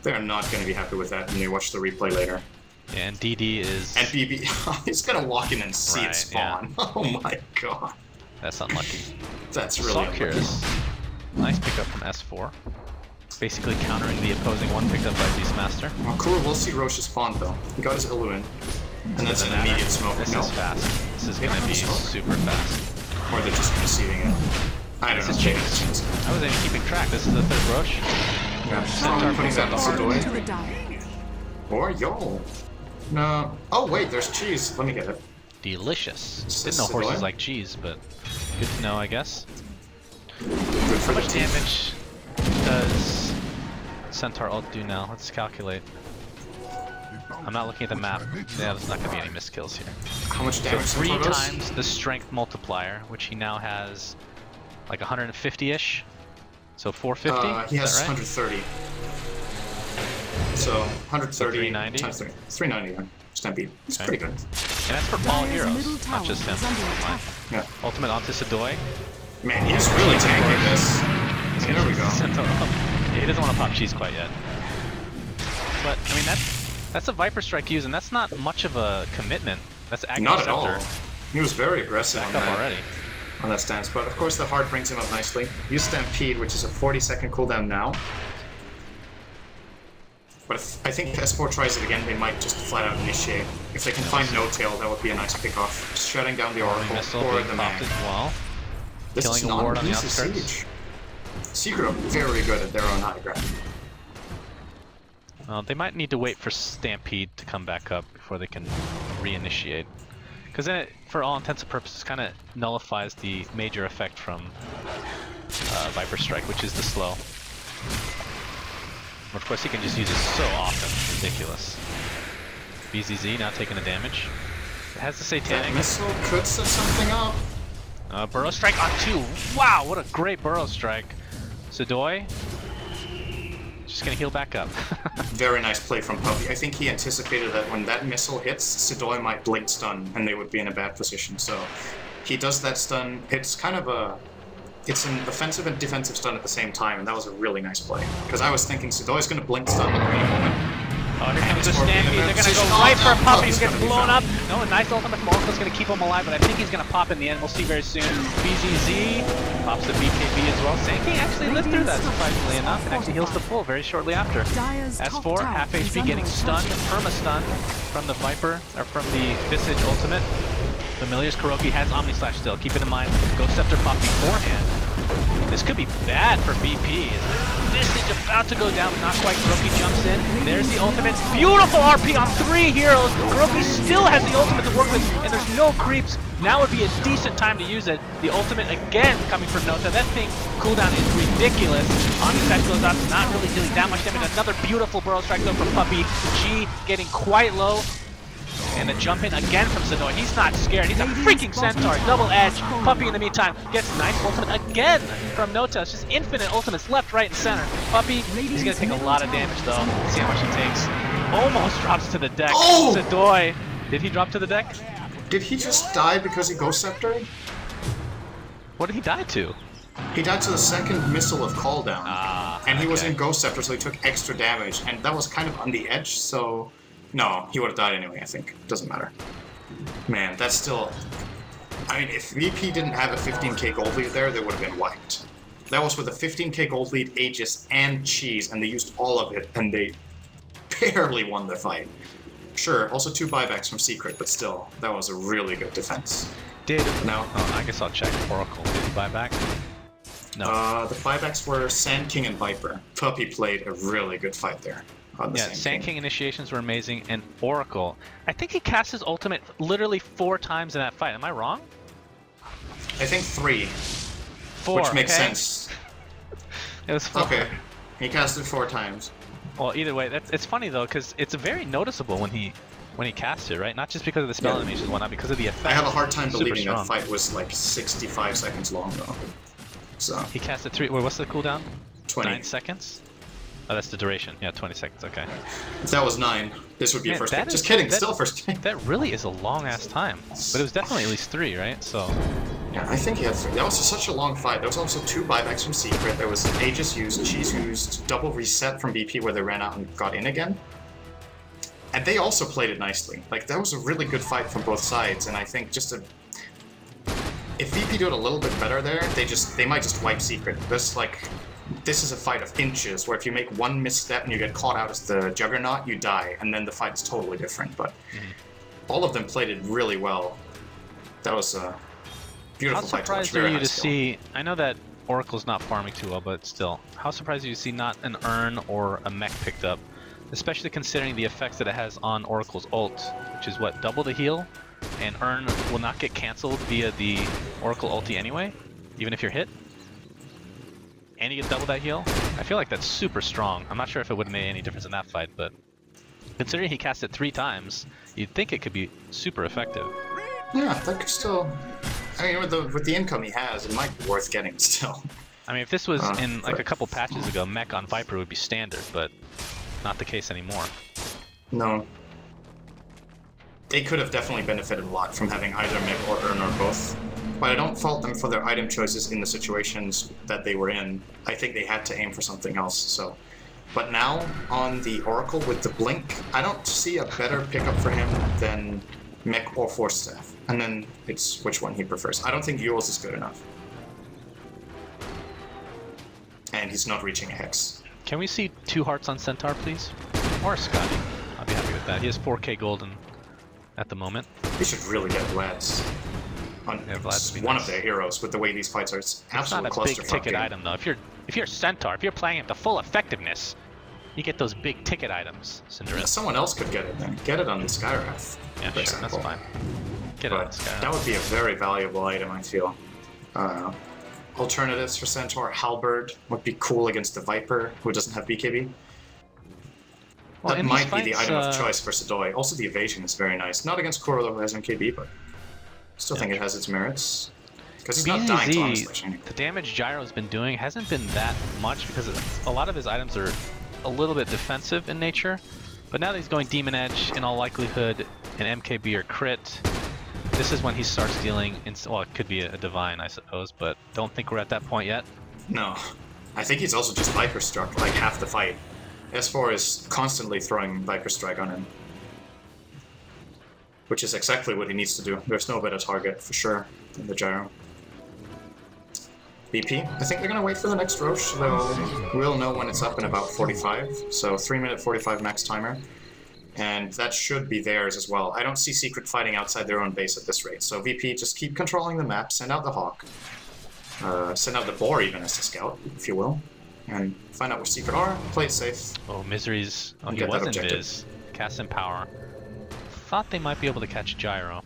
They're not going to be happy with that when they watch the replay later. Yeah, and DD is... And BB, he's going to walk in and see it spawn. Yeah. Oh my god. That's unlucky. That's really unlucky. Nice pickup from S4. Basically countering the opposing one picked up by Beastmaster. Well, cool, we'll see Roche's spawn though. He got his Illumin. And that's an immediate smoke. This is fast. This is going to be super fast. Or they're just conceding it. I don't know. I wasn't even keeping track. This is the 3rd Roche. Yeah. Centaur putting that off away. Or yo. No. Oh wait, there's cheese. Let me get it. Delicious. Didn't know horses like cheese, but good to know, I guess. Good for How much damage does Centaur ult do now? Let's calculate. I'm not looking at the map. Yeah, there's not going to be any missed kills here. How much damage? So 3 times the strength multiplier, which he now has like 150-ish. So 450? He has right? 130. So 130 so 390? times 3. 390, yeah. Stampede. It's pretty good. And that's for all heroes, not just him. Yeah. Ultimate onto Sadoy. Man, he's really tanking this. There we go. Yeah, he doesn't want to pop cheese quite yet. But, I mean, that's a Viper Strike use, and that's not much of a commitment. That's Agony Not at all. He was very aggressive on that, already. On that stance, but of course the heart brings him up nicely. Use Stampede, which is a 40-second cooldown now. But if I think S4 tries it again, they might just flat out initiate. If they can find No-Tail, that would be a nice pickoff. Just shutting down the Oracle or the Mag. Well. This is not an easy siege. Secret are very good at their own high ground. They might need to wait for Stampede to come back up before they can reinitiate. Because then it, for all intents and purposes, kind of nullifies the major effect from Viper Strike, which is the slow. Of course, he can just use it so often. It's ridiculous. BZZ now taking the damage. It has the Satanic. That missile could set something up. Burrow Strike on 2. Wow, what a great Burrow Strike. Sadoy Just gonna heal back up. Very nice play from Puppy. I think he anticipated that when that missile hits, Sidoi might blink stun, and they would be in a bad position. So he does that stun. It's kind of a... It's an offensive and defensive stun at the same time, and that was a really nice play. Because I was thinking Sidoi's going to blink stun at any moment. Oh, here comes the Stampede. They're going to go right for Puppy, who gets blown up. No, a nice ultimate from Oracle's going to keep him alive, but I think he's going to pop in the end. We'll see very soon. BZZ pops the BKB as well. Sand King actually lived through that, surprisingly enough, and actually heals the full very shortly after. S4, half HP, getting stunned, perma-stunned from the Viper, or from the Visage ultimate. Familiar's Kuroki has Omni Slash still. Keep it in mind, Ghost Scepter popped beforehand. This could be bad for BP. Visage about to go down, but not quite. Kuroki jumps in. There's the ultimate. Beautiful RP on 3 heroes. Kuroki still has the ultimate to work with, and there's no creeps. Now would be a decent time to use it. The ultimate again coming from Nota. That thing cooldown is ridiculous. Omni Slash goes out, not really dealing that much damage. Another beautiful Burrow Strike though from Puppy. G getting quite low. And a jump in again from Sidoi. He's not scared. He's a freaking centaur. Double edge. Puppy in the meantime gets a nice ultimate again from Nota. It's just infinite ultimates left, right, and center. Puppy, he's going to take a lot of damage though. Let's see how much he takes. Almost drops to the deck. Oh! Sidoi. Did he drop to the deck? Did he just die because he Ghost Sceptered? What did he die to? He died to the second missile of Call Down. And he was okay. in Ghost Scepter, so he took extra damage. And that was kind of on the edge, so... No, he would have died anyway, I think. Doesn't matter. Man, that's still... I mean, if VP didn't have a 15k gold lead there, they would have been wiped. That was with a 15k gold lead, Aegis, and Cheese, and they used all of it, and they barely won the fight. Sure, also 2 buybacks from Secret, but still, that was a really good defense. No. Oh, I guess I'll check Oracle. Did he buy back? No. The buybacks were Sand King and Viper. Puppy played a really good fight there. Yeah, Sand King initiations were amazing, and Oracle. I think he cast his ultimate literally 4 times in that fight. Am I wrong? I think 3. 4, which makes okay? sense. It was 4. Okay, he cast it 4 times. Well, either way, it's funny though, because it's very noticeable when he casts it, right? Not just because of the spell animations and whatnot, because of the effect. I have a hard time believing strong. that fight was like 65 seconds long though. So he cast it 3. Wait, what's the cooldown? 20. 9 seconds. Oh, that's the duration. Yeah, 20 seconds. Okay. If that was 9, this would be a first pick. Just kidding, still first pick. That really is a long-ass time. But it was definitely at least 3, right? So... Yeah, I think he had 3. That was such a long fight. There was also 2 buybacks from Secret. There was Aegis used, Cheese used, double reset from BP where they ran out and got in again. And they also played it nicely. Like, that was a really good fight from both sides, and I think just a... If VP do it a little bit better there, they might just wipe Secret. This is a fight of inches, where if you make one misstep and you get caught out as the Juggernaut, you die, and then the fight is totally different. But all of them played it really well. That was a beautiful fight to watch. How surprised are you to see... I know that Oracle's not farming too well, but still. How surprised are you to see not an Urn or a mech picked up? Especially considering the effects that it has on Oracle's ult, which is what, double the heal? And Urn will not get cancelled via the Oracle ulti anyway, even if you're hit? And you get double that heal? I feel like that's super strong. I'm not sure if it would have made any difference in that fight, but considering he cast it 3 times, you'd think it could be super effective. Yeah, that could still... I mean, with the income he has, it might be worth getting still. I mean, if this was in like a couple patches ago, mech on Viper would be standard, but not the case anymore. No. They could have definitely benefited a lot from having either mech or Urn or both. But I don't fault them for their item choices in the situations that they were in. I think they had to aim for something else, so... But now, on the Oracle with the Blink, I don't see a better pickup for him than Mech or Force Staff. And then it's which one he prefers. I don't think Yule's is good enough. And he's not reaching a Hex. Can we see 2 hearts on Centaur, please? Or Scotty. I'll be happy with that. He has 4k golden at the moment. He should really get Vlad's. On one of their heroes with the way these fights are. It's absolute not a big ticket item though. If you're Centaur, if you're playing him to full effectiveness, you get those big ticket items. Cinderella. Yeah, someone else could get it then. Get it on the Skywrath. Yeah, sure, that's fine. Get it on the Skywrath. That would be a very valuable item, I feel. Alternatives for Centaur, Halberd would be cool against the Viper, who doesn't have BKB. Well, that might be the item of choice for Sidoi. Also, the evasion is very nice. Not against Corolo, who has MKB, but still think it has its merits. Because he's not dying to honestly. The damage Gyro's been doing hasn't been that much because a lot of his items are a little bit defensive in nature, but now that he's going Demon Edge, in all likelihood, an MKB or crit, this is when he starts dealing, well, it could be a Divine, I suppose, but don't think we're at that point yet. No. I think he's also just Viper Struck, like half the fight. S4 is constantly throwing Viper Strike on him. Which is exactly what he needs to do. There's no better target, for sure, than the Gyro. BP, I think they're gonna wait for the next Roche, though we'll know when it's up in about 45. So 3-minute 45 max timer. And that should be theirs as well. I don't see Secret fighting outside their own base at this rate. So VP, just keep controlling the map, send out the Hawk. Send out the Boar even as a scout, if you will. And find out where Secret are, play it safe. Oh, Misery's... Oh, he was in Viz. Cast in Power. Thought they might be able to catch Gyro.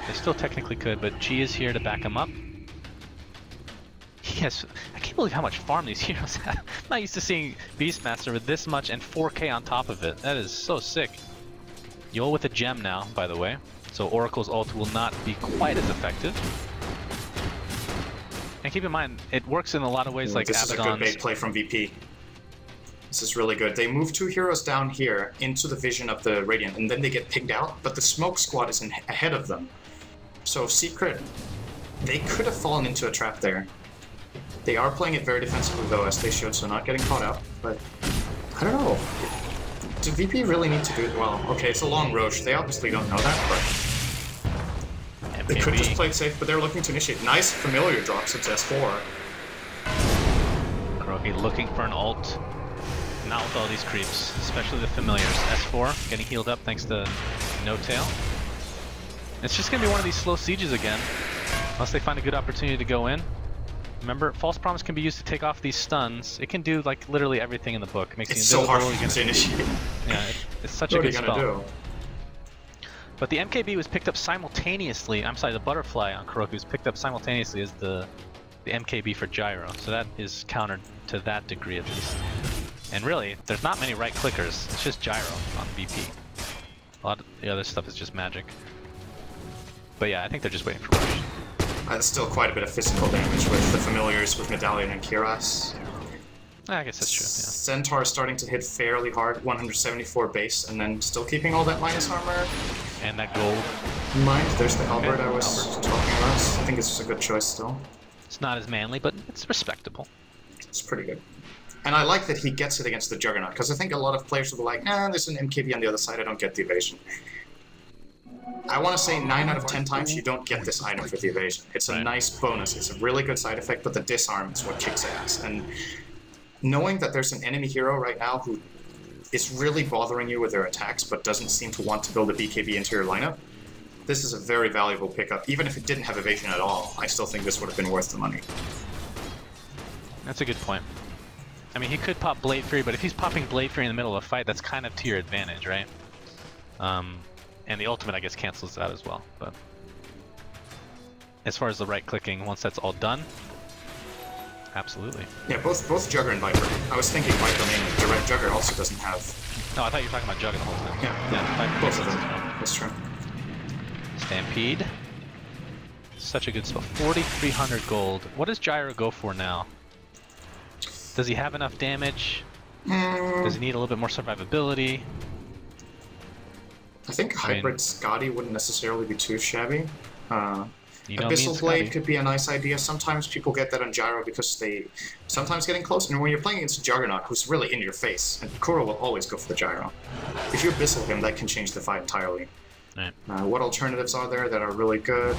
They still technically could, but G is here to back him up. Yes, I can't believe how much farm these heroes have. I'm not used to seeing Beastmaster with this much and 4K on top of it. That is so sick. Yol with a gem now, by the way. So Oracle's ult will not be quite as effective. And keep in mind, it works in a lot of ways like Abaddon's. This is a good bait play from VP. This is really good. They move 2 heroes down here into the vision of the Radiant, and then they get pinged out, but the Smoke Squad is ahead of them. So Secret, they could have fallen into a trap there. They are playing it very defensively though, as they should, so not getting caught out, but I don't know. Do VP really need to do it well? Okay, it's a long Roche. They obviously don't know that, but they could just play it safe, but they're looking to initiate. Nice familiar drops into S4. Kuroky looking for an ult. Not with all these creeps, especially the familiars. S4 getting healed up thanks to No Tail. It's just going to be one of these slow sieges again, unless they find a good opportunity to go in. Remember, False Promise can be used to take off these stuns. It can do like literally everything in the book. It makes it's so hard for you to initiate. Yeah, it's such a good spell. Do? But the MKB was picked up simultaneously. I'm sorry, the Butterfly on Kuroky was picked up simultaneously as the MKB for Gyro. So that is countered to that degree at least. And really, there's not many right clickers. It's just Gyro on BP. A lot of the other stuff is just magic. But yeah, I think they're just waiting for Rush. That's still quite a bit of physical damage with the familiars, with Medallion and Kiras. I guess that's true, yeah. Centaur is starting to hit fairly hard, 174 base, and then still keeping all that minus armor. And that gold. Mind, there's the Albert I was talking about. I think it's a good choice still. It's not as manly, but it's respectable. It's pretty good. And I like that he gets it against the Juggernaut, because I think a lot of players will be like, nah, there's an MKB on the other side, I don't get the evasion. I want to say 9 out of 10 times you don't get this item for the evasion. It's a nice bonus, it's a really good side effect, but the disarm is what kicks ass. And knowing that there's an enemy hero right now who is really bothering you with their attacks, but doesn't seem to want to build a BKB into your lineup, this is a very valuable pickup. Even if it didn't have evasion at all, I still think this would have been worth the money. That's a good point. I mean, he could pop Blade Fury, but if he's popping Blade Fury in the middle of a fight, that's kind of to your advantage, right? And the ultimate, I guess, cancels that as well. But as far as the right clicking, once that's all done, absolutely. Yeah, both Jugger and Viper. I was thinking Viper mainly. The red Jugger also doesn't have. No, I thought you were talking about Jugger the whole time. Yeah, Viper both of them. That's true. Stampede. Such a good spell. 4,300 gold. What does Gyro go for now? Does he have enough damage? Does he need a little bit more survivability? I think Hybrid Scotty wouldn't necessarily be too shabby. Abyssal Blade could be a nice idea. Sometimes people get that on Gyro because they sometimes getting close. And when you're playing against a Juggernaut who's really in your face, and Kuro will always go for the Gyro. If you Abyssal him, that can change the fight entirely. Right. What alternatives are there that are really good?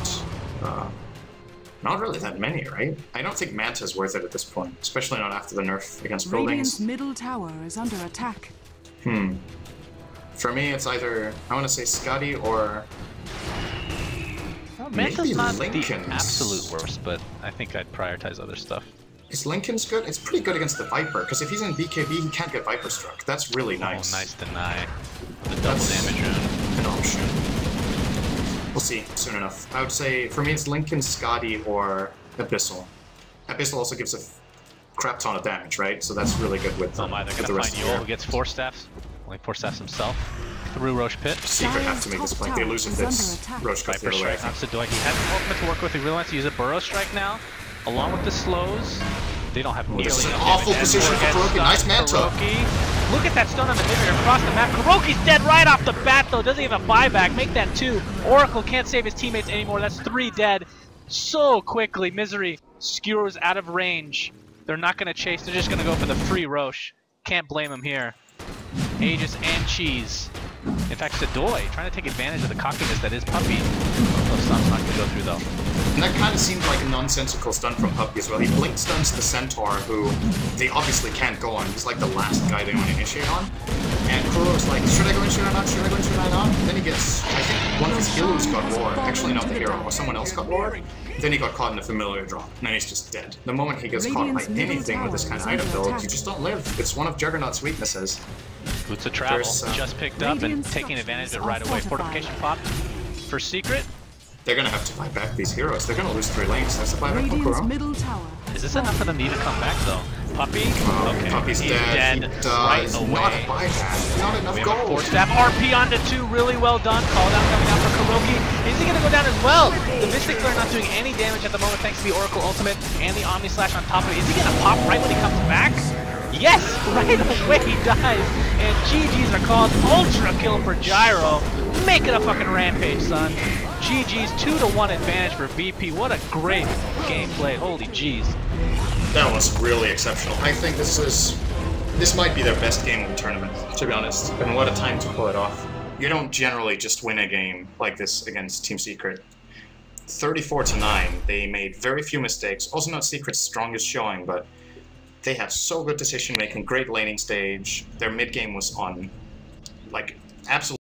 Not really that many, right? I don't think Manta is worth it at this point, especially not after the nerf against buildings. Radiant's middle tower is under attack. For me, it's either, I want to say Scotty or Manta's not Lincoln's. the absolute worst, but I think I'd prioritize other stuff. Is Lincoln's good? It's pretty good against the Viper, because if he's in BKB, he can't get Viper struck. That's really nice. Oh, nice deny. The double damage rune. An option. We'll see soon enough. I would say, for me, it's Lincoln, Scotty, or Abyssal. Abyssal also gives a crap ton of damage, right? So that's really good with the rest of the find Yol, who gets 4 staffs. Only 4 staffs himself. Through Roche Pit. Secret have to make this play. They lose in this. Roche goes the other way. So do he have an ultimate to work with? He really wants to use a Burrow Strike now, along with the slows. They don't have nearly This is an enough awful damage. position for Gets Kuroki. Nice stunned. mantle. Kuroki. Look at that stun on the mid across the map. Kuroki's dead right off the bat though. Doesn't even have a buyback. Make that 2. Oracle can't save his teammates anymore. That's 3 dead. So quickly, Misery skewers out of range. They're not going to chase. They're just going to go for the free Roche. Can't blame him here. Aegis and Cheese. In fact, Sadoy trying to take advantage of the cockiness that is Puppy. Those stuns not going to go through though. And that kind of seemed like a nonsensical stun from Puppy as well. He blink stuns the Centaur, who they obviously can't go on. He's like the last guy they want to initiate on. And Kuro's like, should I go in, should I not, should I go in, should I not? And then he gets, I think one of his heroes got roared. Actually not the hero, or someone else got roared. Then he got caught in a familiar drop, and then he's just dead. The moment he gets caught by anything with this kind of item build, you just don't live. It's one of Juggernaut's weaknesses. Boots of Travel just picked up and taking advantage of it right away. Fortification pop for Secret. They're gonna have to buy back these heroes. They're gonna lose 3 lanes. That's the buyback from Kuro. Middle tower. Is this enough for them to even come back though? Puppy? Okay. Puppy's he's dead. dead He right does away. not a buyback. Not enough We have a gold. force staff. RP onto 2. Really well done. Called out coming out for Kuroki. Is he going to go down as well? The Mystic Flare not doing any damage at the moment thanks to the Oracle Ultimate and the Omni Slash on top of it. Is he going to pop right when he comes back? Yes! Right away he dies. And GG's are called. Ultra kill for Gyro. Make it a fucking rampage, son. GG's 2-1 advantage for BP. What a great gameplay. Holy jeez. That was really exceptional. I think this might be their best game of the tournament, to be honest. And what a time to pull it off. You don't generally just win a game like this against Team Secret. 34-9. They made very few mistakes. Also not Secret's strongest showing, but they had so good decision making, great laning stage. Their mid game was on like absolutely